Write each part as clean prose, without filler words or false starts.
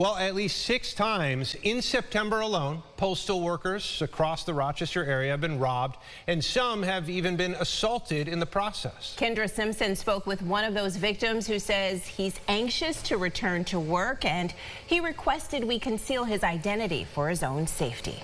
Well, at least 6 times in September alone, postal workers across the Rochester area have been robbed, and some have even been assaulted in the process. Kendra Simpson spoke with one of those victims who says he's anxious to return to work, and he requested we conceal his identity for his own safety.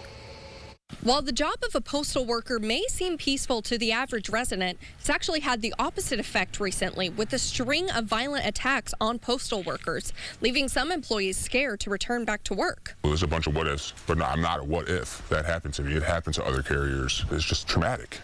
While the job of a postal worker may seem peaceful to the average resident, it's actually had the opposite effect recently with a string of violent attacks on postal workers, leaving some employees scared to return back to work. Well, there's a bunch of what ifs, but no, I'm not a what if that happened to me. It happened to other carriers. It's just traumatic.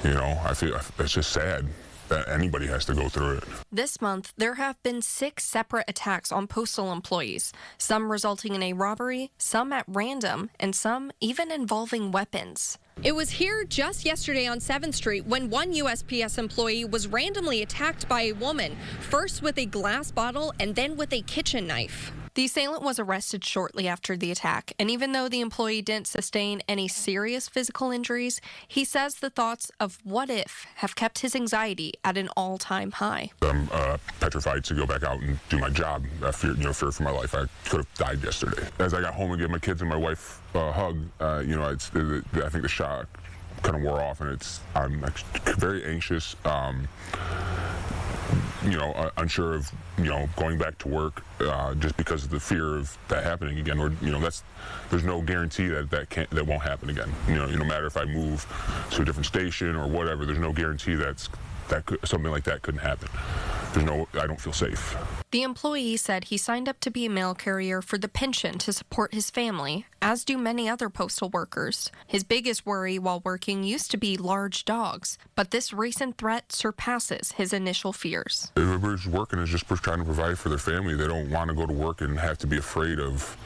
You know, I feel it's just sad that anybody has to go through it. This month, there have been 6 separate attacks on postal employees, some resulting in a robbery, some at random, and some even involving weapons. It was here just yesterday on 7th Street when one USPS employee was randomly attacked by a woman, first with a glass bottle and then with a kitchen knife. The assailant was arrested shortly after the attack, and even though the employee didn't sustain any serious physical injuries, he says the thoughts of what if have kept his anxiety at an all-time high. I'm petrified to go back out and do my job. I fear for my life. I could have died yesterday. As I got home and gave my kids and my wife a hug, I think the shock kind of wore off, and I'm very anxious. Unsure of, going back to work just because of the fear of that happening again. Or, there's no guarantee that won't happen again. No matter if I move to a different station or whatever, there's no guarantee something like that couldn't happen. I don't feel safe. The employee said he signed up to be a mail carrier for the pension to support his family, as do many other postal workers. His biggest worry while working used to be large dogs, but this recent threat surpasses his initial fears. Everybody's working is just trying to provide for their family. They don't want to go to work and have to be afraid of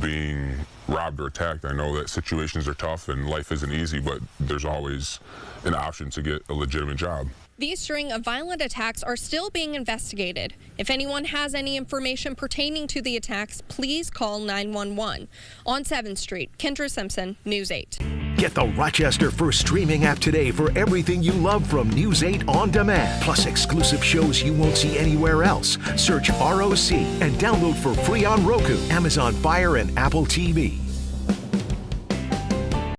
being robbed or attacked. I know that situations are tough and life isn't easy, but there's always an option to get a legitimate job. These string of violent attacks are still being investigated. If anyone has any information pertaining to the attacks, please call 911. On 7th Street, Kendra Simpson, News 8. Get the Rochester First streaming app today for everything you love from News 8 On Demand. Plus exclusive shows you won't see anywhere else. Search ROC and download for free on Roku, Amazon Fire, and Apple TV.